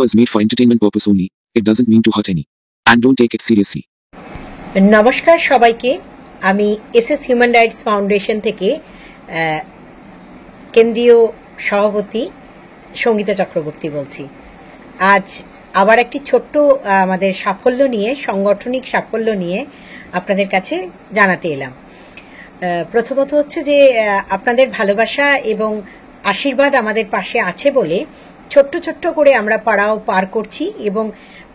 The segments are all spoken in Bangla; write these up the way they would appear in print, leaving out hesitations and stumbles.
Was made for entertainment purpose only. It doesn't mean to hurt any. And don't take it seriously. নমস্কার সবাইকে, আমি এসএস হিউম্যান রাইটস ফাউন্ডেশন থেকে কেন্দ্রীয় সভাপতি সঙ্গীতা চক্রবর্তী বলছি। আজ আবার একটি ছোট্ট আমাদের সাফল্য নিয়ে, সাংগঠনিক সাফল্য নিয়ে আপনাদের কাছে জানাতে এলাম। প্রথমত হচ্ছে যে আপনাদের ভালোবাসা এবং আশীর্বাদ আমাদের পাশে আছে বলে ছোট্ট ছোট্ট করে আমরা পাড়াও পার করছি এবং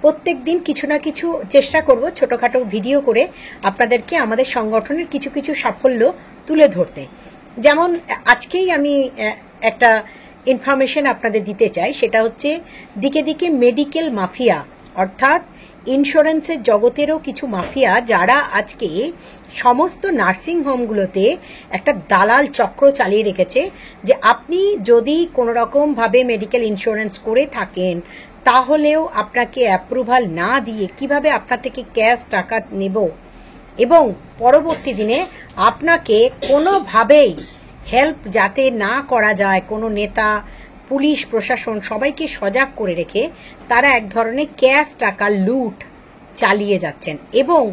প্রত্যেক দিন কিছু না কিছু চেষ্টা করব ছোটখাটো ভিডিও করে আপনাদেরকে আমাদের সংগঠনের কিছু কিছু সাফল্য তুলে ধরতে। যেমন আজকেই আমি একটা ইনফরমেশন আপনাদের দিতে চাই, সেটা হচ্ছে দিকে দিকে মেডিকেল মাফিয়া, অর্থাৎ ইন্স্যুরেন্সের জগতেরও কিছু মাফিয়া যারা আজকে সমস্ত নার্সিং হোমগুলোতে একটা দালাল চক্র চালিয়ে রেখেছে যে আপনি যদি কোনো রকমভাবে মেডিকেল ইন্স্যুরেন্স করে থাকেন তাহলেও আপনাকে অ্যাপ্রুভাল না দিয়ে কিভাবে আপনার থেকে ক্যাশ টাকা নেব এবং পরবর্তী দিনে আপনাকে কোনোভাবেই হেল্প যাতে না করা যায়, কোনো নেতা, পুলিশ, প্রশাসন সবাইকে সজাগ করে রেখে তারা এক ধরনের ক্যাশ টাকা লুট চালিয়ে যাচ্ছেন। এবং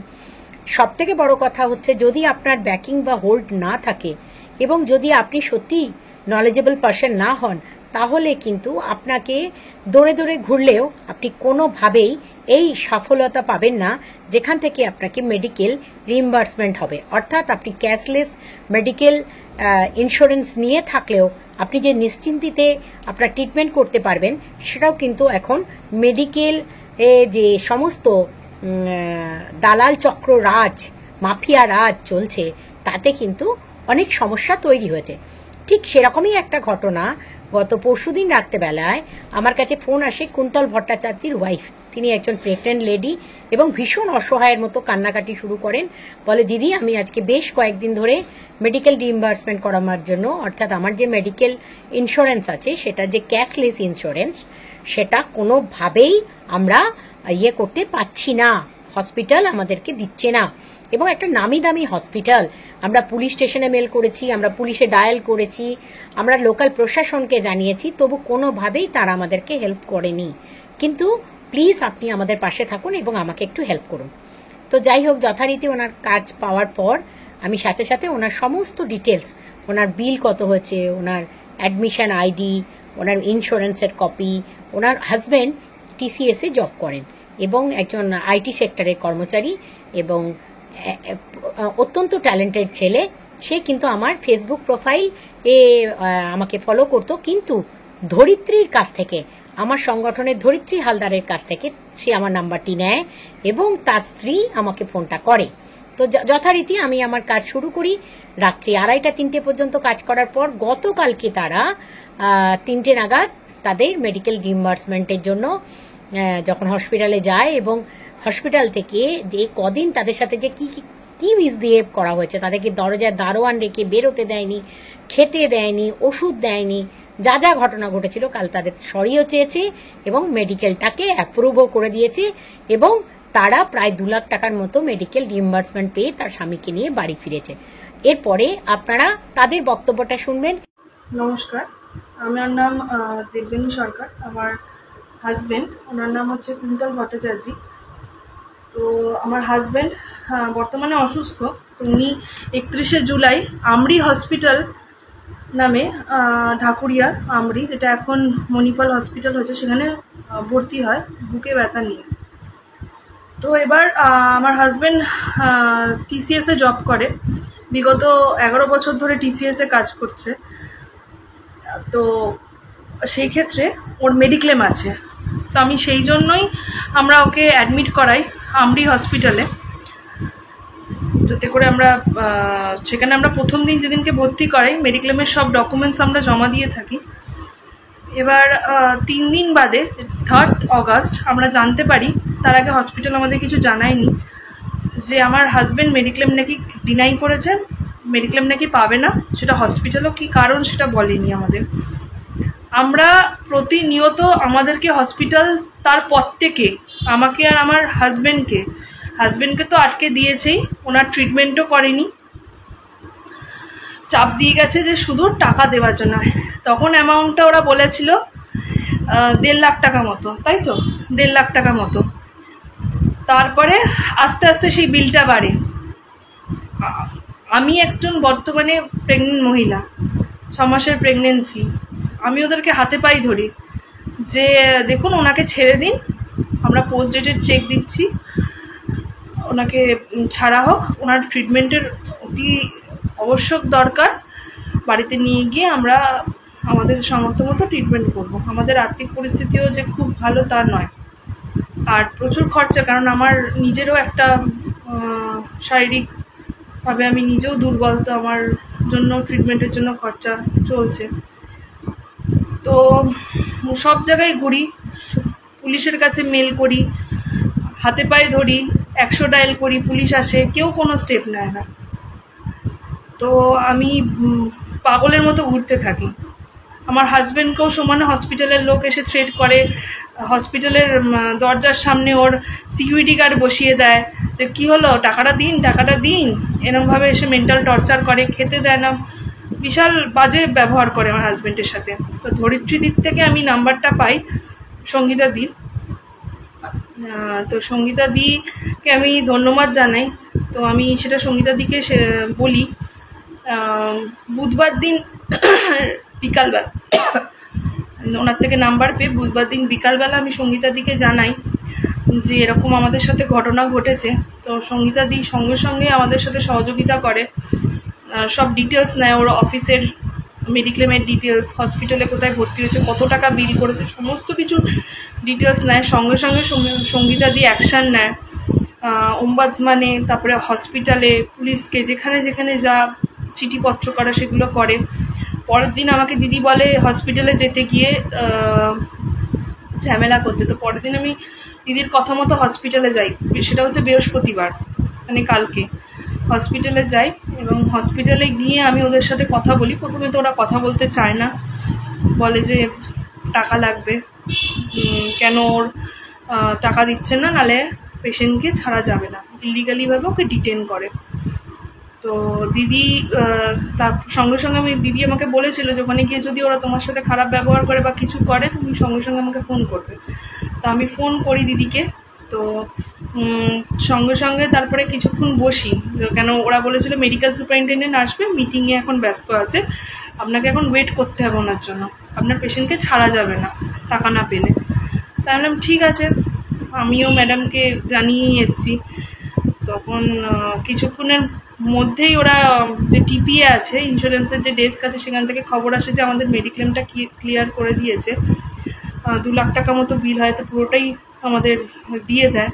সবথেকে বড় কথা হচ্ছে যদি আপনার ব্যাকিং বা হোল্ড না থাকে এবং যদি আপনি সত্যি নলেজেবল পারসন না হন তাহলে কিন্তু আপনাকে দৌড়ে দৌড়ে ঘুরলেও আপনি কোনোভাবেই এই সফলতা পাবেন না যেখান থেকে আপনাকে মেডিকেল রিইম্বার্সমেন্ট হবে। অর্থাৎ আপনি ক্যাশলেস মেডিকেল ইন্স্যুরেন্স নিয়ে থাকলেও আপনি যে নিশ্চিন্তিতে আপনার ট্রিটমেন্ট করতে পারবেন সেটাও কিন্তু এখন মেডিকেল যে সমস্ত দালাল চক্র রাজ, মাফিয়া রাজ চলছে তাতে কিন্তু অনেক সমস্যা তৈরি হয়েছে। ঠিক সেরকমই একটা ঘটনা গত পরশুদিন রাত্রেবেলায় আমার কাছে ফোন আসে কুন্তল ভট্টাচার্যের ওয়াইফ। তিনি একজন প্রেগনেন্ট লেডি এবং ভীষণ অসহায়ের মতো কান্নাকাটি শুরু করেন। বলে, দিদি আমি আজকে বেশ কয়েকদিন ধরে মেডিকেল রিইম্বার্সমেন্ট করানোর জন্য, অর্থাৎ আমার যে মেডিকেল ইন্স্যুরেন্স আছে সেটা যে ক্যাশলেস ইন্স্যুরেন্স সেটা কোনোভাবেই আমরা করতে পারছি না, হসপিটাল আমাদেরকে দিচ্ছে না। এবং একটা নামি দামি হসপিটাল, আমরা পুলিশ স্টেশনে মেল করেছি, আমরা পুলিশে ডায়াল করেছি, আমরা লোকাল প্রশাসনকে জানিয়েছি, তবু কোনোভাবেই তারা আমাদেরকে হেল্প করেনি। কিন্তু প্লিজ আপনি আমাদের পাশে থাকুন এবং আমাকে একটু হেল্প করুন। তো যাই হোক, যথারীতি ওনার কাজ পাওয়ার পর আমি সাথে সাথে ওনার সমস্ত ডিটেলস, ওনার বিল কত হয়েছে, ওনার অ্যাডমিশন আইডি, ওনার ইন্স্যুরেন্সের কপি, ওনার হাজব্যান্ড টিসিএসে জব করেন এবং একজন আইটি সেক্টরের কর্মচারী এবং অত্যন্ত ট্যালেন্টেড ছেলে। সে কিন্তু আমার ফেসবুক প্রোফাইল আমাকে ফলো করতো, কিন্তু ধরিত্রীর কাছ থেকে, আমার সংগঠনের ধরিত্রী হালদারের কাছ থেকে সে আমার নাম্বারটি নেয় এবং তার স্ত্রী আমাকে ফোনটা করে। তো যথারীতি আমি আমার কাজ শুরু করি। রাত্রি 2:30-3টে পর্যন্ত কাজ করার পর গতকালকে তারা 3টে নাগাদ তাদের মেডিকেল রিইম্বার্সমেন্টের জন্য যখন হসপিটালে যায় এবং হসপিটাল থেকে যে কদিন তাদের সাথে যে কি মিসবিহেভ করা হয়েছে, তাদেরকে দরজায় দারোয়ান রেখে বেরোতে দেয়নি, খেতে দেয়নি, ওষুধ দেয়নি, যা যা ঘটনা ঘটেছিল কাল তাদের সরিয়েও চেয়েছে এবং মেডিকেলটাকে অ্যাপ্রুভও করে দিয়েছে এবং তারা প্রায় 2 লাখ টাকার মতো মেডিকেল রিইম্বার্সমেন্ট পেয়ে তার স্বামীকে নিয়ে বাড়ি ফিরেছে। এরপরে আপনারা তাদের বক্তব্যটা শুনবেন। নমস্কার, আমার নাম দেবযানী সরকার। আমার হাজব্যান্ড, ওনার নাম হচ্ছে কুন্তল ভট্টাচার্য। তো আমার হাজব্যান্ড বর্তমানে অসুস্থ। তো উনি 31শে জুলাই আমরি হসপিটাল নামে, ঢাকুরিয়া আমরি, যেটা এখন মণিপাল হসপিটাল হয়েছে, সেখানে ভর্তি হয় বুকে ব্যথা নিয়ে। তো এবার আমার হাজব্যান্ড টিসিএসে জব করে, বিগত 11 বছর ধরে টিসিএসে কাজ করছে। তো সেই ক্ষেত্রে ওর মেডিক্লেম আছে। তো আমি সেই জন্যই আমরা ওকে অ্যাডমিট করাই আমরি হসপিটালে, যাতে করে আমরা সেখানে আমরা প্রথম দিন যেদিনকে ভর্তি করাই মেডিক্লেমের সব ডকুমেন্টস আমরা জমা দিয়ে থাকি। এবার 3 দিন বাদে 3rd অগাস্ট আমরা জানতে পারি, তার আগে হসপিটাল আমাদের কিছু জানায়নি, যে আমার হাজব্যান্ড মেডিক্লেম নাকি ডিনাই করেছেন, মেডিক্লেম নাকি পাবে না। সেটা হসপিটালও কি কারণ সেটা বলেনি আমাদের। আমরা প্রতিনিয়ত আমাদেরকে হসপিটাল তার পর থেকে আমাকে আর আমার হাজব্যান্ডকে তো আটকে দিয়েছেই, ওনার ট্রিটমেন্টও করেনি। চাপ দিয়ে গেছে যে শুধু টাকা দেওয়ার জন্য। তখন অ্যামাউন্টটা ওরা বলেছিল 1.5 লাখ টাকা মতো, তাই তো 1.5 লাখ টাকা মতো। তারপরে আস্তে আস্তে সেই বিলটা বাড়ে। আমি একজন বর্তমানে প্রেগনেন্ট মহিলা, 6 মাসের প্রেগনেন্সি। আমি ওদেরকে হাতে পাই ধরি যে দেখুন ওনাকে ছেড়ে দিন, আমরা পোস্ট ডেটেড চেক দিচ্ছি, ওনাকে ছাড়া হোক, ওনার ট্রিটমেন্টের অতি আবশ্যক দরকার, বাড়িতে নিয়ে গিয়ে আমরা আমাদের সামর্থ্য মতো ট্রিটমেন্ট করবো। আমাদের আর্থিক পরিস্থিতিও যে খুব ভালো তা নয়, আর প্রচুর খরচা, কারণ আমার নিজেরও একটা শারীরিকভাবে আমি নিজেও দুর্বল, তো আমার জন্য ট্রিটমেন্টের জন্য খরচা চলছে। তো সব জায়গায় ঘুরি, পুলিশের কাছে মেল করি, হাতে পায়ে ধরি, 100 ডায়াল করি, পুলিশ আসে, কেউ কোনো স্টেপ নেয় না। তো আমি পাগলের মতো ঘুরতে থাকি। আমার হাজব্যান্ডকেও সমানে হসপিটালের লোক এসে থ্রেট করে, হসপিটালের দরজার সামনে ওর সিকিউরিটি গার্ড বসিয়ে দেয় যে কী হলো, টাকাটা দিন, এরকমভাবে এসে মেন্টাল টর্চার করে, খেতে দেয় না, বিশাল বাজে ব্যবহার করে আমার হাজব্যান্ডের সাথে। তো ধরিত্রীদির থেকে আমি নাম্বারটা পাই, সঙ্গীতা দির। তো সঙ্গীতা দিকে আমি ধন্যবাদ জানাই। তো আমি সেটা সঙ্গীতা দিকে বলি, বুধবার দিন বিকালবেলা ওনার থেকে নাম্বার পেয়ে বুধবার দিন বিকালবেলা আমি সঙ্গীতা দিকে জানাই যে এরকম আমাদের সাথে ঘটনা ঘটেছে। তো সঙ্গীতা দি সঙ্গে সঙ্গে আমাদের সাথে সহযোগিতা করে, সব ডিটেলস নেয়, ওর অফিসের মেডিক্লেমের ডিটেলস, হসপিটালে কোথায় ভর্তি হয়েছে, কত টাকা বিল করেছে, সমস্ত কিছু ডিটেলস নেয়। সঙ্গে সঙ্গে সঙ্গীতা দি অ্যাকশান নেয়, ওমবাডসম্যানে, তারপরে হসপিটালে, পুলিশকে যেখানে যেখানে যা চিঠিপত্র করা সেগুলো করে। পরের দিন আমাকে দিদি বলে হসপিটালে যেতে গিয়ে ঝামেলা করতে। তো পরের দিন আমি দিদির কথা মতো হসপিটালে যাই, সেটা হচ্ছে বৃহস্পতিবার, মানে কালকে হসপিটালে যাই। এবং হসপিটালে গিয়ে আমি ওদের সাথে কথা বলি। প্রথমে তো ওরা কথা বলতে চায় না, বলে যে টাকা লাগবে, কেন ওর টাকা দিচ্ছেন না, নালে পেশেন্টকে ছাড়া যাবে না, ইলিগালিভাবে ওকে ডিটেন করে। তো দিদি তার সঙ্গে সঙ্গে দিদি আমাকে বলেছিল যে ওখানে গিয়ে যদি ওরা তোমার সাথে খারাপ ব্যবহার করে বা কিছু করে, তুমি সঙ্গে সঙ্গে আমাকে ফোন করবে। তো আমি ফোন করি দিদিকে। তো সঙ্গে সঙ্গে তারপরে কিছুক্ষণ বসি, কেন ওরা বলেছিল মেডিকেল সুপারিনটেন্ডেন্ট আসবে, মিটিংয়ে এখন ব্যস্ত আছে, আপনাকে এখন ওয়েট করতে হবে ওনার জন্য, আপনার পেশেন্টকে ছাড়া যাবে না টাকা না পেলে। তাই বললাম ঠিক আছে, আমিও ম্যাডামকে জানিয়েই এসছি। তখন কিছুক্ষণের মধ্যেই ওরা যে টিপিএ আছে, ইন্স্যুরেন্সের যে ডেস্ক আছে, সেখান থেকে খবর আসে যে আমাদের মেডিক্লেমটা ক্লিয়ার করে দিয়েছে, 2 লাখ টাকা মতো বিল হয়, তো পুরোটাই আমাদের দিয়ে দেয়।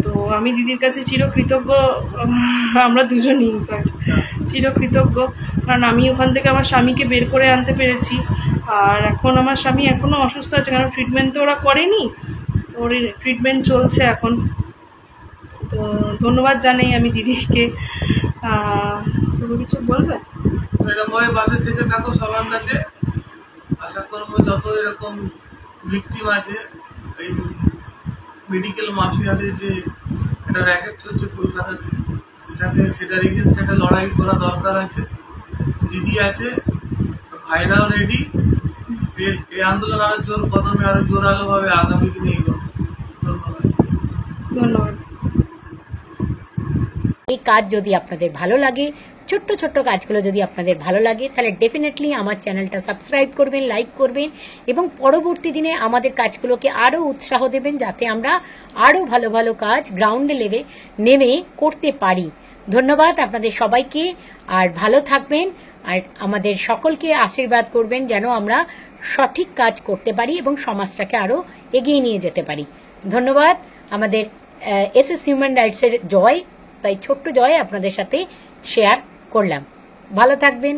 তো আমি দিদির কাছে চিরকৃতজ্ঞ, আমরা দুজনই চিরকৃতজ্ঞ, কারণ আমি ওখান থেকে আমার স্বামীকে বের করে আনতে পেরেছি। আর এখন আমার স্বামী এখনও অসুস্থ আছে, কারণ ট্রিটমেন্ট তো ওরা করেনি, ওর ট্রিটমেন্ট চলছে এখন। তো ধন্যবাদ জানাই আমি দিদিকে। তুমি কিছু বলবে? এরকমভাবে পাশে থেকে থাকো সবার কাছে। আশা করবো যত এরকম ভিকটিম আছে, এই মেডিকেল মাফিয়াদের যে একটা র্যাকেট চলছে কলকাতাতে, সেটার এগেনস্ট একটা লড়াই করা দরকার আছে। দিদি আছে, ভাইরাও রেডি, এই আন্দোলন আরো জোর কদমে আরো জোরালোভাবে আগামী দিনে এগোবে। ধন্যবাদ। ধন্যবাদ। এই কাজ যদি আপনাদের ভালো লাগে, ছোট্ট ছোট্ট কাজগুলো যদি আপনাদের ভালো লাগে, তাহলে ডেফিনেটলি আমার চ্যানেলটা সাবস্ক্রাইব করবেন, লাইক করবেন এবং পরবর্তী দিনে আমাদের কাজগুলোকে আরও উৎসাহ দেবেন, যাতে আমরা আরও ভালো ভালো কাজ গ্রাউন্ডে নেমে করতে পারি। ধন্যবাদ আপনাদের সবাইকে, আর ভালো থাকবেন, আর আমাদের সকলকে আশীর্বাদ করবেন যেন আমরা সঠিক কাজ করতে পারি এবং সমাজটাকে আরও এগিয়ে নিয়ে যেতে পারি। ধন্যবাদ। আমাদের এসএস হিউম্যান রাইটসের জয়, তাই ছোট্ট জয় আপনাদের সাথে শেয়ার করলাম। ভালো থাকবেন।